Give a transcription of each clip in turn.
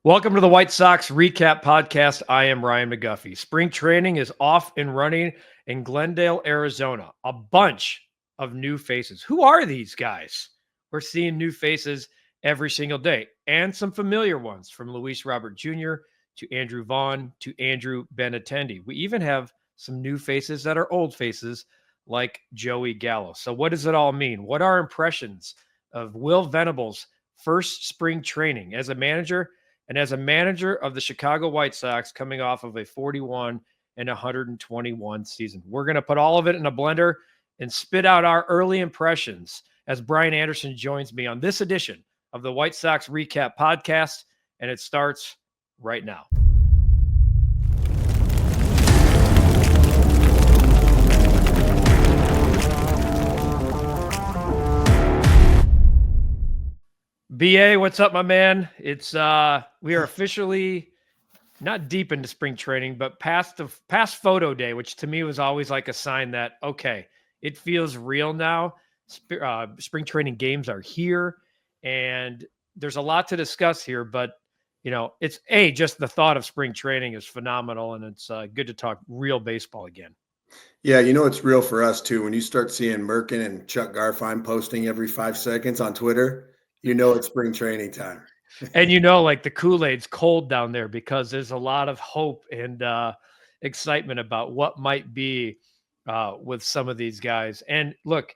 Welcome to the White Sox Recap Podcast. I am Ryan McGuffey. Spring training is off and running in Glendale, Arizona. A bunch of new faces. Who are these guys? We're seeing new faces every single day and some familiar ones, from Luis Robert Jr. to Andrew Vaughn to Andrew Benintendi. We even have some new faces that are old faces like Joey Gallo. So what does it all mean? What are impressions of Will Venable's first spring training as a manager? And as a manager of the Chicago White Sox, coming off of a 41 and 121 season, we're going to put all of it in a blender and spit out our early impressions as Brian Anderson joins me on this edition of the White Sox Recap Podcast. And it starts right now. BA, what's up, my man? It's we are officially not deep into spring training, but past photo day, which to me was always like a sign that, okay, it feels real now. Spring training games are here, and there's a lot to discuss here, but it's just the thought of spring training is phenomenal, and it's good to talk real baseball again. Yeah, it's real for us too. When you start seeing Merkin and Chuck Garfien posting every 5 seconds on Twitter, it's spring training time. And like the Kool-Aid's cold down there because there's a lot of hope and excitement about what might be with some of these guys. And look,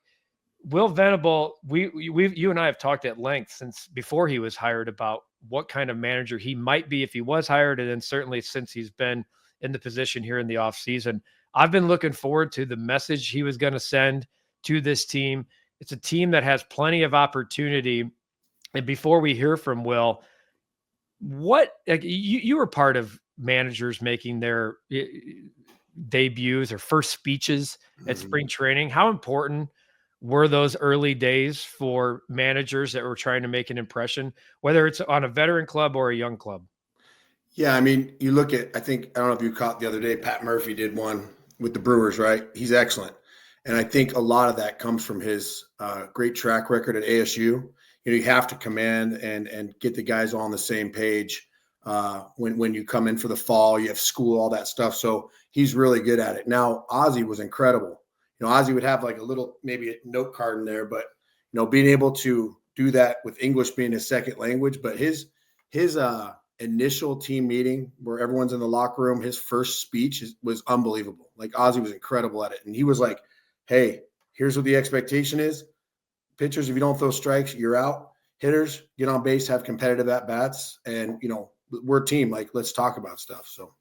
Will Venable, you and I have talked at length since before he was hired about what kind of manager he might be if he was hired, and then certainly since he's been in the position here in the offseason. I've been looking forward to the message he was going to send to this team. It's a team that has plenty of opportunity. And before we hear from Will, you were part of managers making their debuts or first speeches at spring training. How important were those early days for managers that were trying to make an impression, whether it's on a veteran club or a young club? Yeah, I mean, you look at, I don't know if you caught the other day, Pat Murphy did one with the Brewers, right? He's excellent. And I think a lot of that comes from his great track record at ASU. You have to command and get the guys all on the same page when you come in for the fall. You have school, all that stuff. So he's really good at it. Now, Ozzie was incredible. Ozzie would have like a little, maybe a note card in there, but, being able to do that with English being his second language. But his initial team meeting where everyone's in the locker room, his first speech was unbelievable. Like Ozzie was incredible at it. And he was like, hey, here's what the expectation is. Pitchers, if you don't throw strikes, you're out. Hitters, get on base, have competitive at-bats. And, we're a team. Like, let's talk about stuff. So,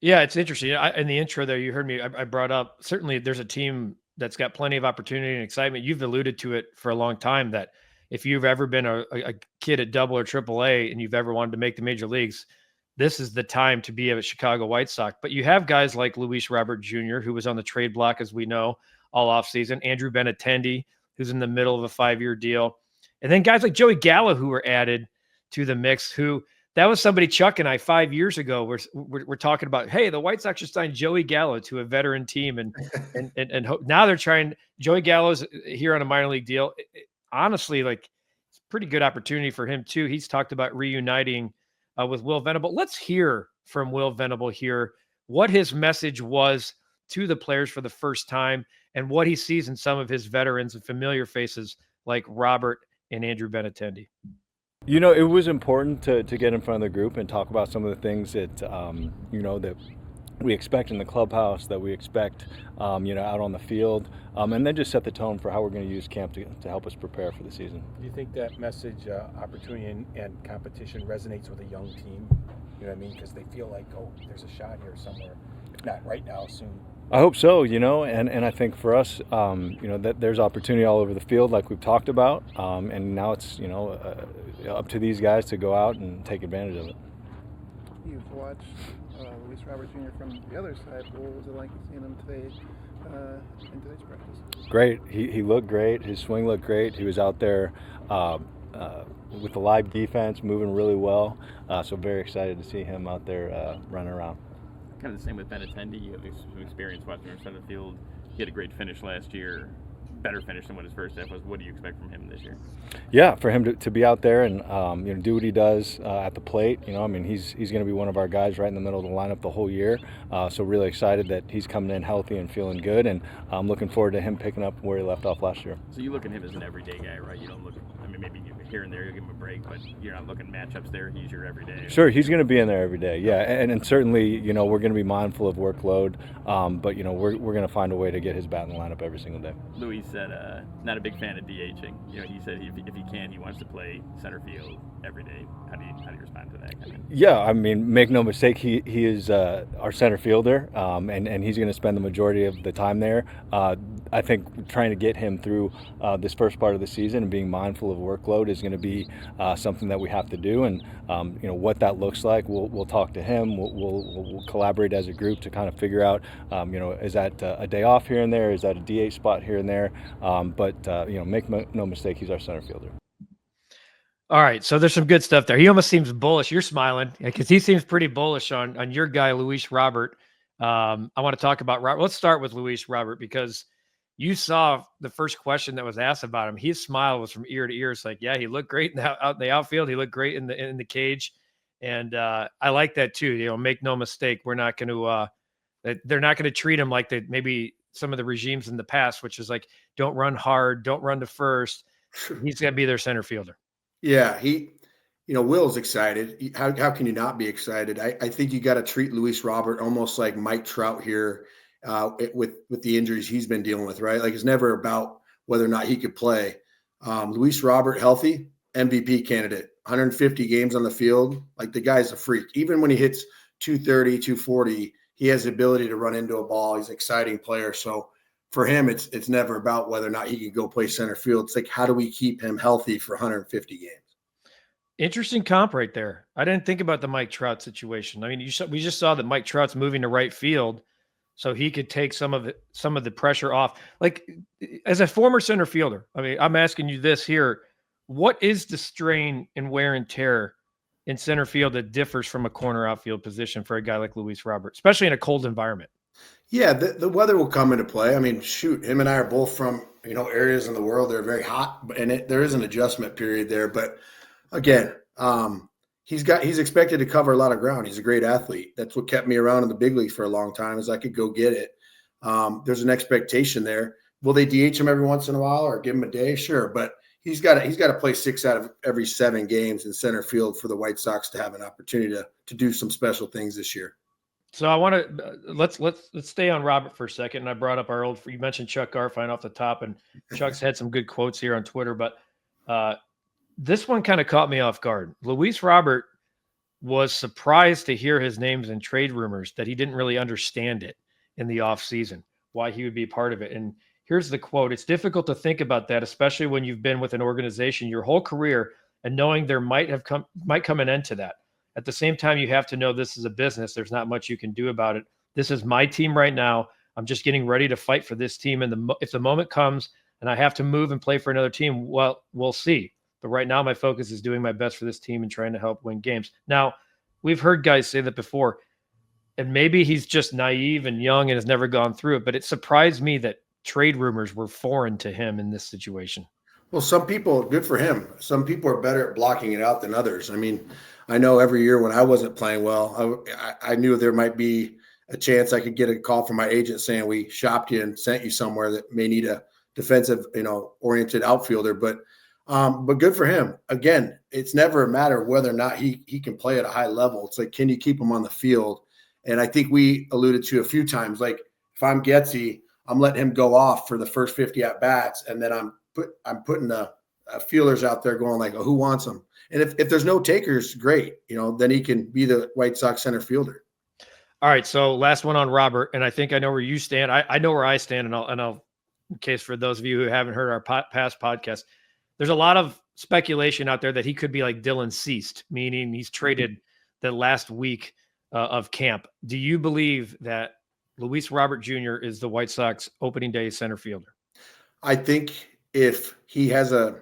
yeah, it's interesting. In the intro there, you heard me. I brought up, certainly there's a team that's got plenty of opportunity and excitement. You've alluded to it for a long time that if you've ever been a kid at double or triple A and you've ever wanted to make the major leagues, this is the time to be a Chicago White Sox. But you have guys like Luis Robert Jr., who was on the trade block, as we know, all offseason. Andrew Benintendi, who's in the middle of a 5-year deal. And then guys like Joey Gallo, who were added to the mix, that was somebody Chuck and I 5 years ago we're talking about, hey, the White Sox just signed Joey Gallo to a veteran team. And now they're trying, Joey Gallo's here on a minor league deal. Honestly, like, it's a pretty good opportunity for him too. He's talked about reuniting with Will Venable. Let's hear from Will Venable here, what his message was to the players for the first time and what he sees in some of his veterans and familiar faces like Robert and Andrew Benintendi. It was important to get in front of the group and talk about some of the things that, that we expect in the clubhouse, that we expect, out on the field, and then just set the tone for how we're going to use camp to help us prepare for the season. Do you think that message, opportunity and competition resonates with a young team? You know what I mean? Because they feel like, oh, there's a shot here somewhere. If not right now, soon. I hope so, and I think for us, that there's opportunity all over the field like we've talked about, and now it's, up to these guys to go out and take advantage of it. You've watched Luis Robert Jr. from the other side. What was it like seeing him today in today's practice? Great. He looked great. His swing looked great. He was out there with the live defense, moving really well. So very excited to see him out there running around. Kind of the same with Benintendi. You have some experience watching him center field. He had a great finish last year. better finish than what his first half was. What do you expect from him this year? Yeah, for him to be out there and do what he does at the plate. He's going to be one of our guys right in the middle of the lineup the whole year. So really excited that he's coming in healthy and feeling good, and I'm looking forward to him picking up where he left off last year. So you look at him as an everyday guy, right? You don't look. Maybe here and there you'll give him a break, but you're not looking matchups there. He's your everyday. Sure, he's going to be in there every day. Yeah, and certainly we're going to be mindful of workload, but we're going to find a way to get his bat in the lineup every single day. Luis said not a big fan of DHing. He said if he can, he wants to play center field every day. How do you respond to that? Yeah, make no mistake, he is our center fielder, and he's going to spend the majority of the time there. I think trying to get him through this first part of the season and being mindful of workload is going to be something that we have to do, and what that looks like, we'll talk to him. We'll collaborate as a group to kind of figure out, is that a day off here and there? Is that a DH spot here and there? But make no mistake, he's our center fielder. All right, so there's some good stuff there. He almost seems bullish. You're smiling because he seems pretty bullish on your guy, Luis Robert. I want to talk about Robert. Let's start with Luis Robert, because you saw the first question that was asked about him. His smile was from ear to ear. It's like, yeah, he looked great out in the outfield. He looked great in the cage, and I like that too. Make no mistake, we're not going to. They're not going to treat him like maybe some of the regimes in the past, which is like, don't run hard, don't run to first. He's going to be their center fielder. Yeah, Will's excited. How can you not be excited? I think you got to treat Luis Robert almost like Mike Trout here with the injuries he's been dealing with, right? Like, it's never about whether or not he could play. Luis Robert, healthy, MVP candidate, 150 games on the field. Like, the guy's a freak. Even when he hits 230, 240, he has the ability to run into a ball. He's an exciting player. So for him, it's never about whether or not he can go play center field. It's like, how do we keep him healthy for 150 games? Interesting comp right there. I didn't think about the Mike Trout situation. We just saw that Mike Trout's moving to right field, so he could take some of the pressure off. Like, as a former center fielder, I'm asking you this here: what is the strain and wear and tear in center field that differs from a corner outfield position for a guy like Luis Robert, especially in a cold environment? Yeah, the weather will come into play. Him and I are both from areas in the world that are very hot, and there is an adjustment period there. But again, he's expected to cover a lot of ground. He's a great athlete. That's what kept me around in the big leagues for a long time, is I could go get it. There's an expectation there. Will they DH him every once in a while or give him a day? Sure, but he's got to play 6 out of every 7 games in center field for the White Sox to have an opportunity to do some special things this year. So I want to let's stay on Robert for a second. And I brought up you mentioned Chuck Garfien off the top, and Chuck's had some good quotes here on Twitter, but this one kind of caught me off guard. Luis Robert was surprised to hear his names in trade rumors, that he didn't really understand it in the offseason, why he would be part of it. And here's the quote: "It's difficult to think about that, especially when you've been with an organization your whole career and knowing there might come an end to that. At the same time, you have to know this is a business. There's not much you can do about it. This is my team right now. I'm just getting ready to fight for this team. And if the moment comes and I have to move and play for another team, well, we'll see. But right now, my focus is doing my best for this team and trying to help win games." Now, we've heard guys say that before, and maybe he's just naive and young and has never gone through it, but it surprised me that trade rumors were foreign to him in this situation. Well, some people, good for him. Some people are better at blocking it out than others. I know every year when I wasn't playing well, I knew there might be a chance I could get a call from my agent saying, "We shopped you and sent you somewhere that may need a defensive, oriented outfielder." But good for him. Again, it's never a matter of whether or not he can play at a high level. It's like, can you keep him on the field? And I think we alluded to a few times, like, if I'm Getsy, I'm letting him go off for the first 50 at bats, and then I'm putting the feelers out there going like, "Oh, who wants him?" And if there's no takers, great. Then he can be the White Sox center fielder. All right. So last one on Robert, and I think I know where you stand. I know where I stand, and I'll, in case for those of you who haven't heard our past podcast, there's a lot of speculation out there that he could be like Dylan Ceased, meaning he's traded the last week of camp. Do you believe that Luis Robert Jr. is the White Sox opening day center fielder? I think if he has a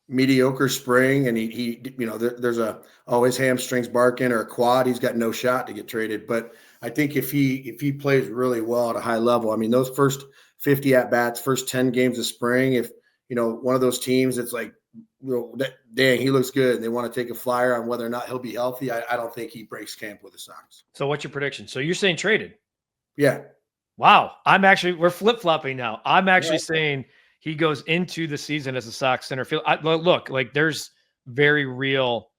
mediocre spring and there's his hamstrings barking or a quad, he's got no shot to get traded. But I think if he plays really well at a high level, those first 50 at-bats, first 10 games of spring. If, one of those teams, it's like, dang, he looks good, and they want to take a flyer on whether or not he'll be healthy, I don't think he breaks camp with the Sox. So what's your prediction? So you're saying traded? Yeah. Wow. We're flip-flopping now. I'm actually saying he goes into the season as a Sox center field. Look, like there's very real.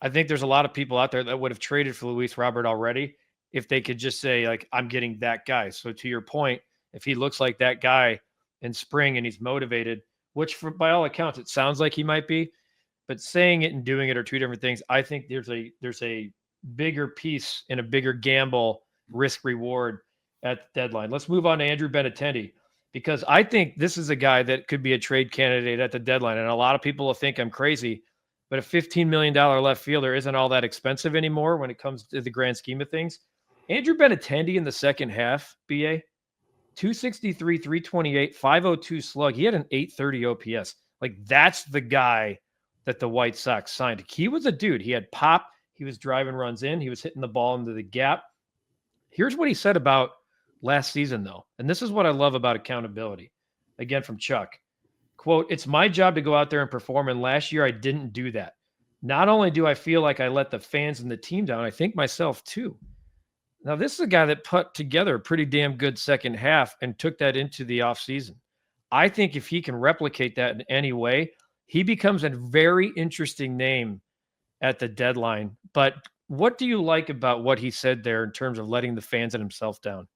I think there's a lot of people out there that would have traded for Luis Robert already if they could just say, like, I'm getting that guy. So to your point, if he looks like that guy in spring and he's motivated, which by all accounts, it sounds like he might be, but saying it and doing it are two different things. I think there's a bigger piece and a bigger gamble risk reward at the deadline. Let's move on to Andrew Benintendi, because I think this is a guy that could be a trade candidate at the deadline. And a lot of people will think I'm crazy, but a $15 million left fielder isn't all that expensive anymore when it comes to the grand scheme of things. Andrew Benintendi in the second half, BA, 263, 328, 502 slug. He had an 830 OPS. Like, that's the guy that the White Sox signed. He was a dude. He had pop. He was driving runs in. He was hitting the ball into the gap. Here's what he said about last season, though. And this is what I love about accountability. Again, from Chuck. Quote, "It's my job to go out there and perform, and last year I didn't do that. Not only do I feel like I let the fans and the team down, I think myself too." Now, this is a guy that put together a pretty damn good second half and took that into the offseason. I think if he can replicate that in any way, he becomes a very interesting name at the deadline. But what do you like about what he said there in terms of letting the fans and himself down?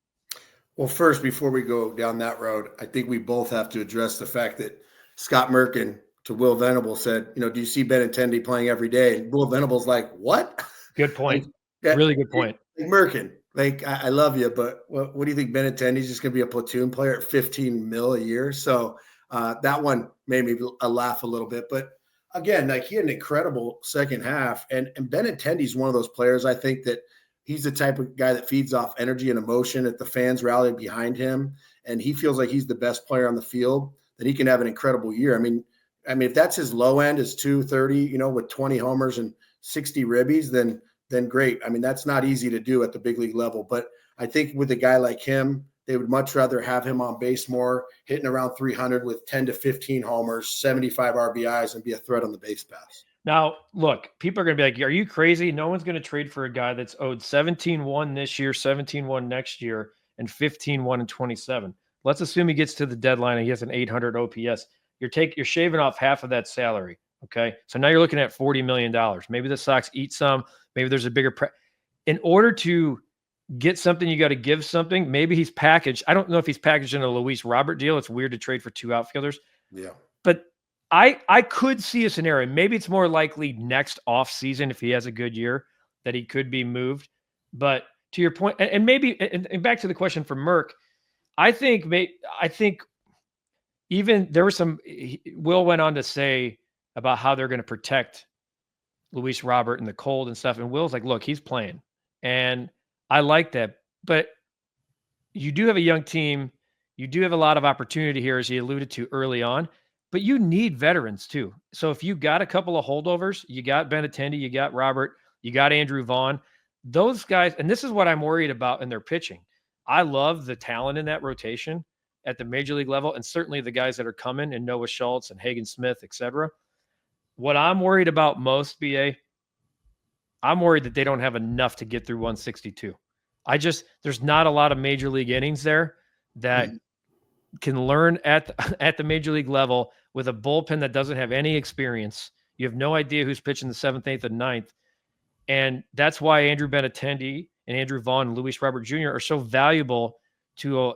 Well, first, before we go down that road, I think we both have to address the fact that Scott Merkin to Will Venable said, do you see Benintendi playing every day? And Will Venable's like, what? Good point. Really good point. Merkin, I love you, but what do you think? Benintendi's just going to be a platoon player at $15 million a year? So that one made me laugh a little bit. But again, he had an incredible second half. And Benintendi's one of those players, I think, that he's the type of guy that feeds off energy and emotion that the fans rally behind him. And he feels like he's the best player on the field, that he can have an incredible year. I mean, if that's his low end is 230, with 20 homers and 60 ribbies, then great. I mean, that's not easy to do at the big league level. But I think with a guy like him, they would much rather have him on base more, hitting around 300 with 10 to 15 homers, 75 RBIs, and be a threat on the base pass. Now, look, people are going to be like, are you crazy? No one's going to trade for a guy that's owed 17-1 this year, 17-1 next year, and 15-1 in 27. Let's assume he gets to the deadline and he has an 800 OPS. You're shaving off half of that salary. Okay. So now you're looking at $40 million. Maybe the Sox eat some. Maybe there's a bigger in order to get something, you got to give something. Maybe he's packaged. I don't know if he's packaged in a Luis Robert deal. It's weird to trade for two outfielders. Yeah. But I could see a scenario. Maybe it's more likely next off season, if he has a good year, that he could be moved. But to your point, and maybe, and back to the question from Merck, I think even there was Will went on to say about how they're going to protect Luis Robert in the cold and stuff. And Will's like, look, he's playing. And I like that. But you do have a young team. You do have a lot of opportunity here, as he alluded to early on. But you need veterans too. So if you got a couple of holdovers, you got Benintendi, you got Robert, you got Andrew Vaughn, those guys, and this is what I'm worried about in their pitching. I love the talent in that rotation at the major league level, and certainly the guys that are coming, and Noah Schultz and Hagen Smith, et cetera. What I'm worried about most, BA, I'm worried that they don't have enough to get through 162. There's not a lot of major league innings there that can learn at the major league level with a bullpen that doesn't have any experience. You have no idea who's pitching the 7th, 8th, and 9th. And that's why Andrew Benintendi and Andrew Vaughn and Luis Robert Jr. are so valuable to a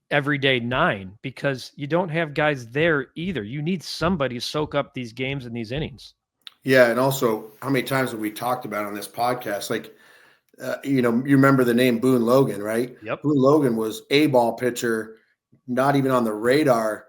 everyday 9, because you don't have guys there either. You need somebody to soak up these games and these innings. Yeah. And also, how many times have we talked about on this podcast? You remember the name Boone Logan, right? Yep. Boone Logan was a ball pitcher, not even on the radar.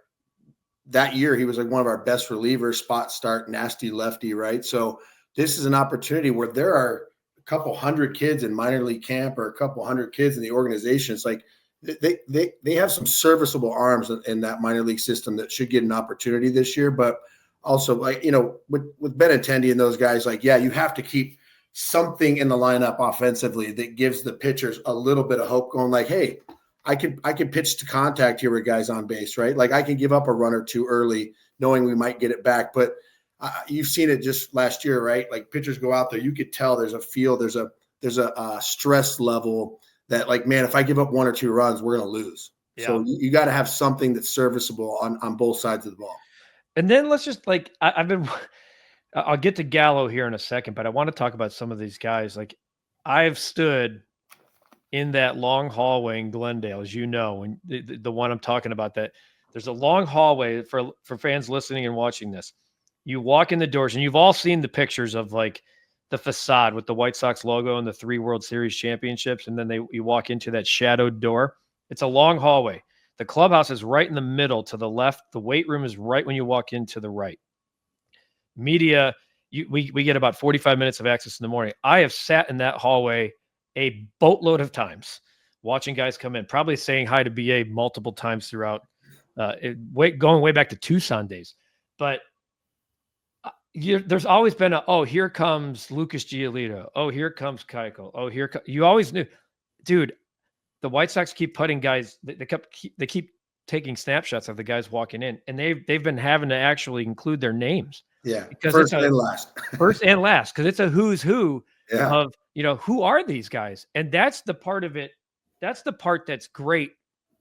That year, he was like one of our best relievers, spot start, nasty lefty, right? So this is an opportunity where there are a couple hundred kids in minor league camp or a couple hundred kids in the organization. It's like they have some serviceable arms in that minor league system that should get an opportunity this year. But also, with Benintendi and those guys, you have to keep something in the lineup offensively that gives the pitchers a little bit of hope, going like, hey, I could pitch to contact here with guys on base, right? Like I can give up a run or two early, knowing we might get it back. But you've seen it just last year, right? Like pitchers go out there, you could tell there's a feel, there's a stress level that, like, man, if I give up one or two runs, we're going to lose. Yeah. So you got to have something that's serviceable on both sides of the ball. And then let's just like I'll get to Gallo here in a second, but I want to talk about some of these guys. Like I've stood in that long hallway in Glendale, as you know, and the one I'm talking about, that there's a long hallway for fans listening and watching this. You walk in the doors and you've all seen the pictures of like the facade with the White Sox logo and the 3 World Series championships. And then you walk into that shadowed door. It's a long hallway. The clubhouse is right in the middle to the left. The weight room is right when you walk in to the right. Media, we get about 45 minutes of access in the morning. I have sat in that hallway a boatload of times watching guys come in, probably saying hi to BA multiple times throughout, going way back to Tucson days. But there's always been here comes Lucas Giolito. Oh, here comes Keuchel. Oh, you always knew, dude. The White Sox keep putting guys. They keep taking snapshots of the guys walking in, and they've been having to actually include their names. Yeah, because first and last. First and last, because it's a who's who of who are these guys, and that's the part of it. That's the part that's great.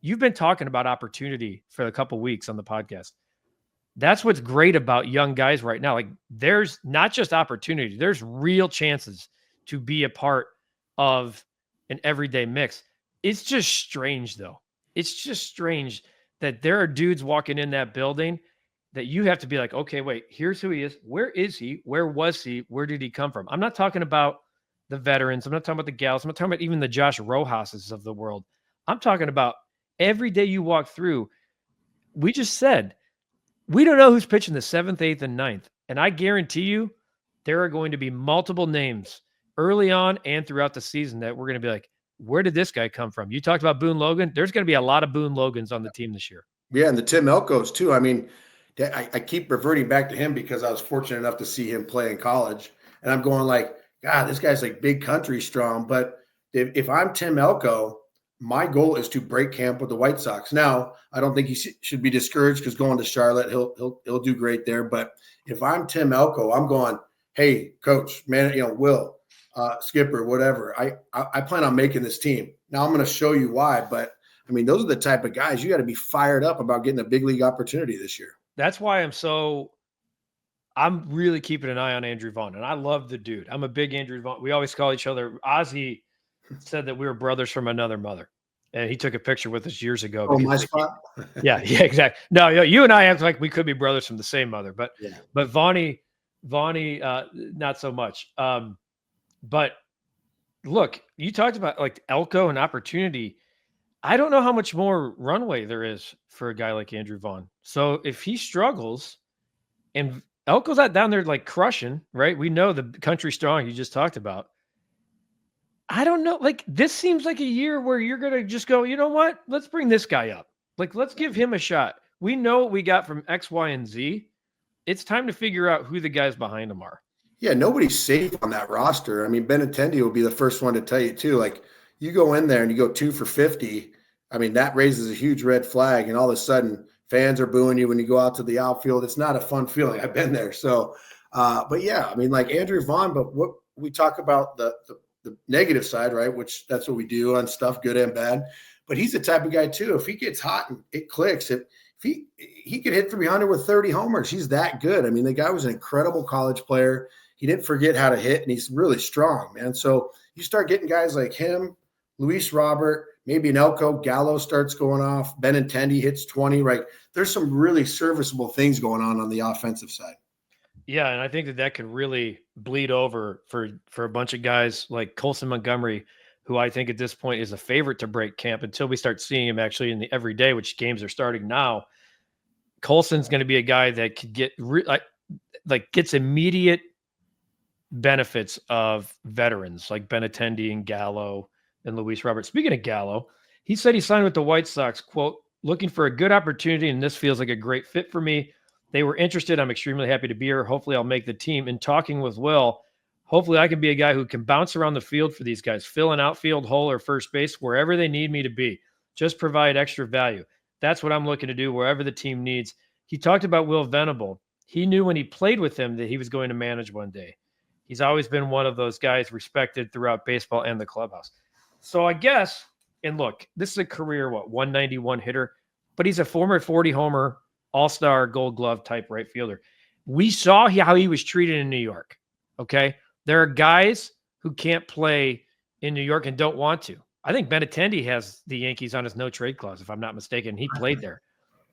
You've been talking about opportunity for a couple weeks on the podcast. That's what's great about young guys right now. Like there's not just opportunity, there's real chances to be a part of an everyday mix. It's just strange though. It's just strange that there are dudes walking in that building that you have to be like, okay, wait, here's who he is. Where is he? Where was he? Where did he come from? I'm not talking about the veterans. I'm not talking about the Gallos. I'm not talking about even the Josh Rojas's of the world. I'm talking about every day you walk through. We just said, we don't know who's pitching the 7th, 8th, and 9th. And I guarantee you there are going to be multiple names early on and throughout the season that we're going to be like, where did this guy come from? You talked about Boone Logan. There's going to be a lot of Boone Logans on the team this year. Yeah, and the Tim Elkos too. I mean, I keep reverting back to him because I was fortunate enough to see him play in college. And I'm going like, God, this guy's like big country strong. But if I'm Tim Elko, my goal is to break camp with the White Sox. Now, I don't think he should be discouraged because going to Charlotte, he'll do great there. But if I'm Tim Elko, I'm going, hey, coach, man, Will, skipper, whatever. I plan on making this team. Now I'm going to show you why. But I mean, those are the type of guys you got to be fired up about getting a big league opportunity this year. That's why I'm really keeping an eye on Andrew Vaughn, and I love the dude. I'm a big Andrew Vaughn. We always call each other. Ozzie said that we were brothers from another mother, and he took a picture with us years ago. Oh, my spot. Yeah, exactly. No, you and I act like we could be brothers from the same mother, but Vaughnie, not so much. But look, you talked about like Elko and opportunity. I don't know how much more runway there is for a guy like Andrew Vaughn. So if he struggles and Elko's not down there like crushing, right? We know the country strong you just talked about. I don't know. Like this seems like a year where you're going to just go, you know what? Let's bring this guy up. Like, let's give him a shot. We know what we got from X, Y, and Z. It's time to figure out who the guys behind him are. Yeah, nobody's safe on that roster. I mean, Benintendi will be the first one to tell you too. Like you go in there and you go 2 for 50. I mean, that raises a huge red flag. And all of a sudden fans are booing you when you go out to the outfield. It's not a fun feeling. I've been there. So, but yeah, I mean, like Andrew Vaughn, but what we talk about the negative side, right? Which that's what we do on stuff, good and bad. But he's the type of guy too. If he gets hot and it clicks, if he could hit 300 with 30 homers, he's that good. I mean, the guy was an incredible college player. He didn't forget how to hit, and he's really strong, man. So you start getting guys like him, Luis Robert, maybe an Elko, Gallo starts going off, Benintendi hits 20, right? There's some really serviceable things going on the offensive side. Yeah, and I think that could really bleed over for a bunch of guys like Colson Montgomery, who I think at this point is a favorite to break camp until we start seeing him actually in the everyday, which games are starting now. Colson's going to be a guy that could get gets immediate benefits of veterans like Benintendi and Gallo and Luis Robert. Speaking of Gallo, he said he signed with the White Sox, quote, looking for a good opportunity, and this feels like a great fit for me. They were interested. I'm extremely happy to be here. Hopefully I'll make the team. In talking with Will, hopefully I can be a guy who can bounce around the field for these guys, fill an outfield hole or first base, wherever they need me to be. Just provide extra value. That's what I'm looking to do wherever the team needs. He talked about Will Venable. He knew when he played with him that he was going to manage one day. He's always been one of those guys respected throughout baseball and the clubhouse. So I guess, and look, this is a career, 191 hitter, but he's a former 40 homer, all-star gold glove type right fielder. We saw how he was treated in New York. Okay. There are guys who can't play in New York and don't want to. I think Benintendi has the Yankees on his no trade clause, if I'm not mistaken. He played there.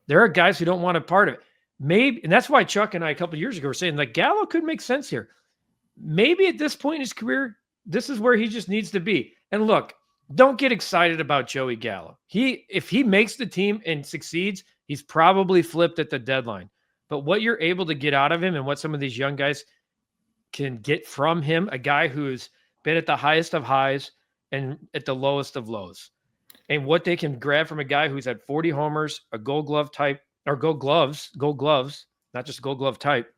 There are guys who don't want a part of it. Maybe, and that's why Chuck and I a couple of years ago were saying like Gallo could make sense here. Maybe at this point in his career, this is where he just needs to be. And look, don't get excited about Joey Gallo. If he makes the team and succeeds, he's probably flipped at the deadline. But what you're able to get out of him and what some of these young guys can get from him, a guy who's been at the highest of highs and at the lowest of lows, and what they can grab from a guy who's had 40 homers, a gold glove type, or gold gloves, not just gold glove type.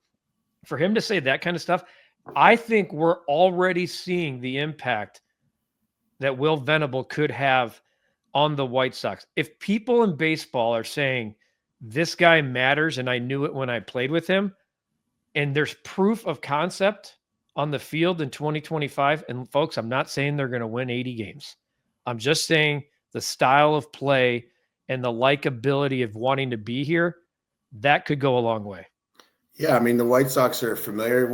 For him to say that kind of stuff, I think we're already seeing the impact that Will Venable could have on the White Sox. If people in baseball are saying this guy matters and I knew it when I played with him, and there's proof of concept on the field in 2025, and folks, I'm not saying they're going to win 80 games. I'm just saying the style of play and the likability of wanting to be here, that could go a long way. Yeah, I mean, the White Sox are familiar.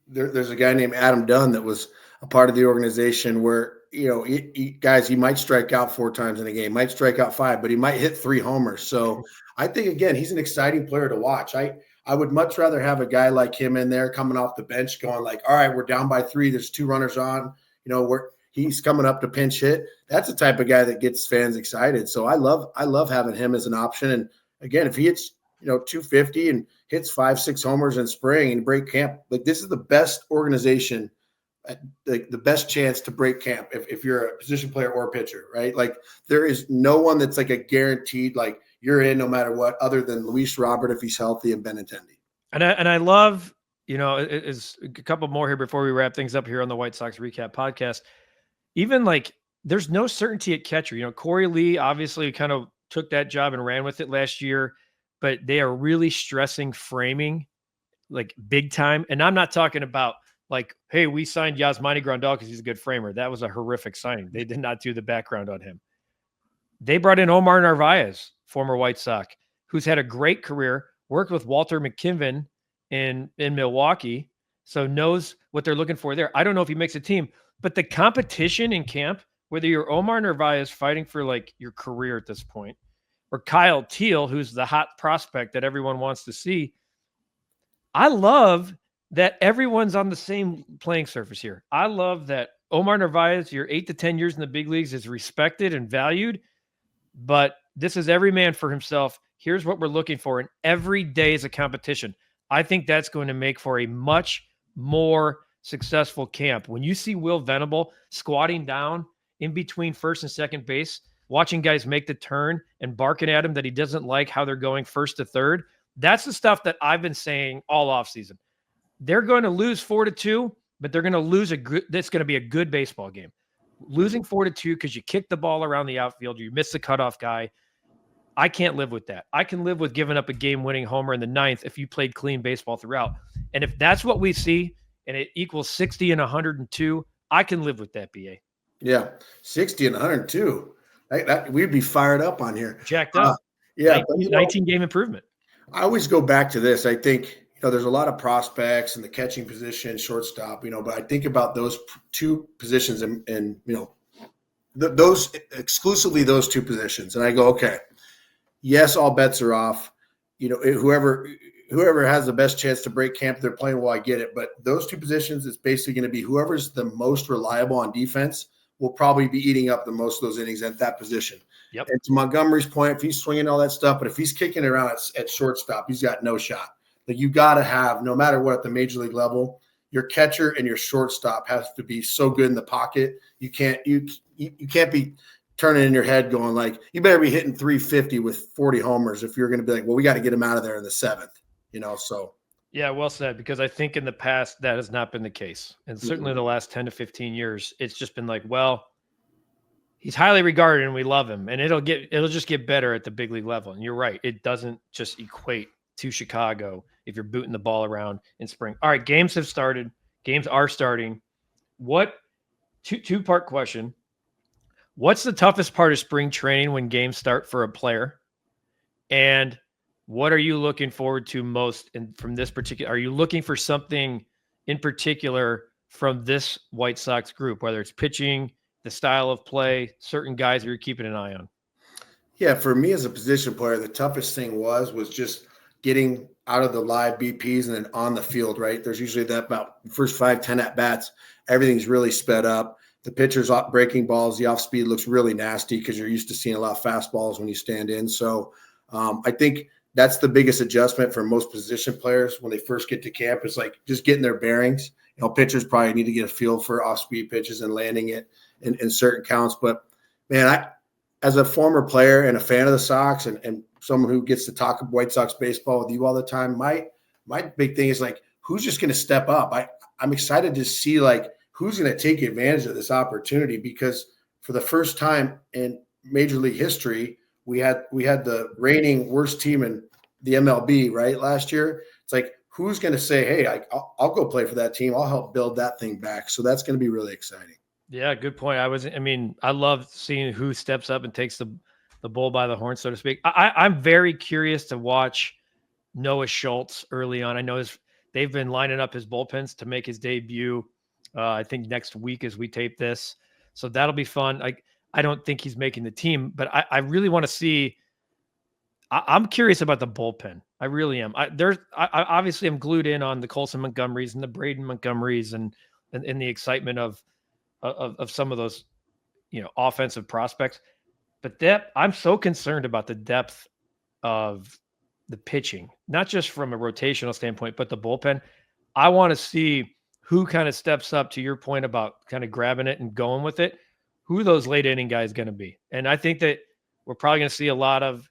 There's a guy named Adam Dunn that was a part of the organization where, he might strike out 4 times in a game, might strike out 5, but he might hit 3 homers. So I think, again, he's an exciting player to watch. I would much rather have a guy like him in there coming off the bench going like, all right, we're down by 3. There's 2 runners on, he's coming up to pinch hit. That's the type of guy that gets fans excited. So I love having him as an option. And again, if he hits, 250 and hits 5-6 homers in spring and break camp, like this is the best organization, the best chance to break camp if you're a position player or a pitcher, right? Like there is no one that's like a guaranteed, like you're in no matter what, other than Luis Robert if he's healthy and Benintendi. And I love, is a couple more here before we wrap things up here on the White Sox Recap podcast. Even like there's no certainty at catcher. Corey Lee obviously kind of took that job and ran with it last year, but they are really stressing framing like big time. And I'm not talking about like, hey, we signed Yasmani Grandal because he's a good framer. That was a horrific signing. They did not do the background on him. They brought in Omar Narvaez, former White Sox, who's had a great career, worked with Walter McKinven in Milwaukee, so knows what they're looking for there. I don't know if he makes a team, but the competition in camp, whether you're Omar Narvaez fighting for like your career at this point, or Kyle Teal, who's the hot prospect that everyone wants to see, I love that everyone's on the same playing surface here. I love that Omar Narvaez, your 8 to 10 years in the big leagues, is respected and valued, but this is every man for himself. Here's what we're looking for, and every day is a competition. I think that's going to make for a much more successful camp. When you see Will Venable squatting down in between first and second base, watching guys make the turn and barking at him that he doesn't like how they're going first to third, that's the stuff that I've been saying all offseason. They're going to lose 4-2, but they're going to lose that's going to be a good baseball game. Losing 4-2 because you kick the ball around the outfield, you miss the cutoff guy. I can't live with that. I can live with giving up a game-winning homer in the 9th if you played clean baseball throughout. And if that's what we see and it equals 60 and 102, I can live with that, BA. Yeah, 60 and 102. We'd be fired up on here. Jacked up. 19-game improvement. I always go back to this. I think, there's a lot of prospects in the catching position, shortstop, but I think about those 2 positions and those exclusively those 2 positions. And I go, okay, yes, all bets are off. Whoever has the best chance to break camp, they're playing well, I get it. But those 2 positions, it's basically going to be whoever's the most reliable on defense will probably be eating up the most of those innings at that position. Yep. And to Montgomery's point, if he's swinging all that stuff, but if he's kicking it around at shortstop, he's got no shot. Like you got to have, no matter what at the major league level, your catcher and your shortstop has to be so good in the pocket. You can't be turning in your head going like, you better be hitting 350 with 40 homers if you're going to be like, well, we got to get him out of there in the 7th, so. Yeah, well said, because I think in the past that has not been the case. And certainly the last 10 to 15 years, it's just been like, well, he's highly regarded and we love him, and it'll just get better at the big league level. And you're right. It doesn't just equate to Chicago if you're booting the ball around in spring. All right. Games have started. Games are starting. What two-part question. What's the toughest part of spring training when games start for a player? And what are you looking forward to most from this particular? Are you looking for something in particular from this White Sox group, whether it's pitching, the style of play, certain guys that you're keeping an eye on? Yeah, for me as a position player, the toughest thing was just getting out of the live BPs and then on the field, right? There's usually that about first 5-10 at-bats, everything's really sped up. The pitcher's breaking balls, the off-speed looks really nasty because you're used to seeing a lot of fastballs when you stand in. So I think that's the biggest adjustment for most position players when they first get to camp. It's like just getting their bearings. Pitchers probably need to get a feel for off-speed pitches and landing it in certain counts. But, man, as a former player and a fan of the Sox and someone who gets to talk White Sox baseball with you all the time, my big thing is, like, who's just going to step up? I'm excited to see, like, who's going to take advantage of this opportunity, because for the first time in Major League history, we had the reigning worst team in the MLB, right, last year. It's like, who's going to say, hey, I'll go play for that team. I'll help build that thing back. So that's going to be really exciting. Yeah, good point. I love seeing who steps up and takes the bull by the horn, so to speak. I'm very curious to watch Noah Schultz early on. I know they've been lining up his bullpens to make his debut. I think next week as we tape this. So that'll be fun. I don't think he's making the team, but I really want to see. I'm curious about the bullpen. I really am. I obviously am glued in on the Colson Montgomerys and the Braden Montgomerys and the excitement of some of those, offensive prospects. But I'm so concerned about the depth of the pitching, not just from a rotational standpoint, but the bullpen. I want to see who kind of steps up, to your point about kind of grabbing it and going with it, who those late inning guys going to be. And I think that we're probably going to see a lot of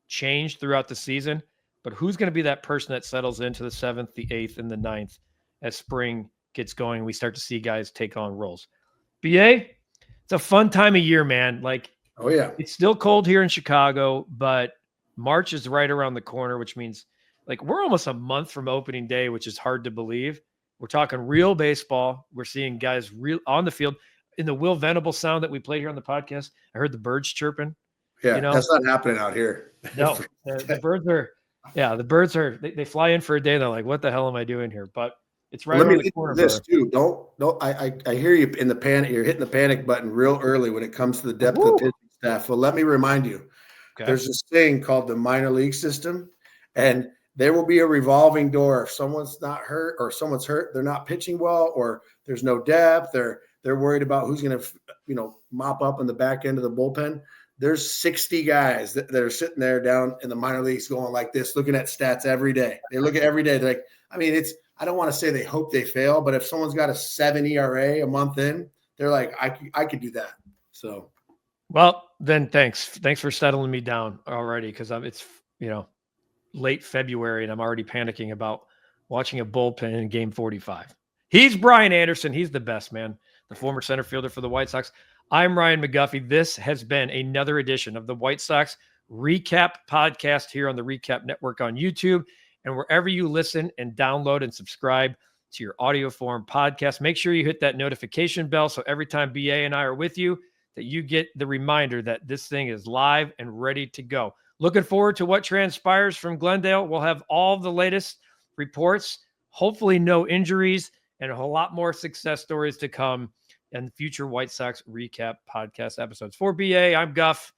change throughout the season, but who's going to be that person that settles into the 7th, the 8th, and the 9th as spring gets going? We start to see guys take on roles. BA, it's a fun time of year, man. Like, oh yeah, it's still cold here in Chicago, but March is right around the corner, which means, like, we're almost a month from opening day, which is hard to believe. We're talking real baseball. We're seeing guys real on the field. In the Will Venable sound that we played here on the podcast, I heard the birds chirping. Yeah, that's not happening out here. No, the birds are, they fly in for a day. They're like, what the hell am I doing here? But it's right around the corner. This too. Don't. I hear you in the panic. You're hitting the panic button real early when it comes to the depth of the pitching staff. Well, let me remind you, there's this thing called the minor league system, and there will be a revolving door. If someone's not hurt or someone's hurt, they're not pitching well, or there's no depth, they're worried about who's going to, mop up in the back end of the bullpen. There's 60 guys that are sitting there down in the minor leagues going like this, looking at stats every day. They look at every day. They're like, I don't want to say they hope they fail, but if someone's got a 7 ERA a month in, they're like, I could do that. So, well, then thanks for settling me down already, because it's late February and I'm already panicking about watching a bullpen in game 45. He's Brian Anderson. He's the best, man. The former center fielder for the White Sox. I'm Ryan McGuffey. This has been another edition of the White Sox Recap podcast here on the Recap Network on YouTube and wherever you listen and download and subscribe to your audio form podcast. Make sure you hit that notification bell so every time BA and I are with you, that you get the reminder that this thing is live and ready to go. Looking forward to what transpires from Glendale. We'll have all the latest reports, hopefully no injuries, and a whole lot more success stories to come in future White Sox Recap podcast episodes. For BA, I'm Guff.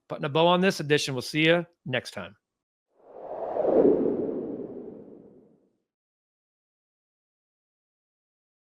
Putting a bow on this edition. We'll see you next time.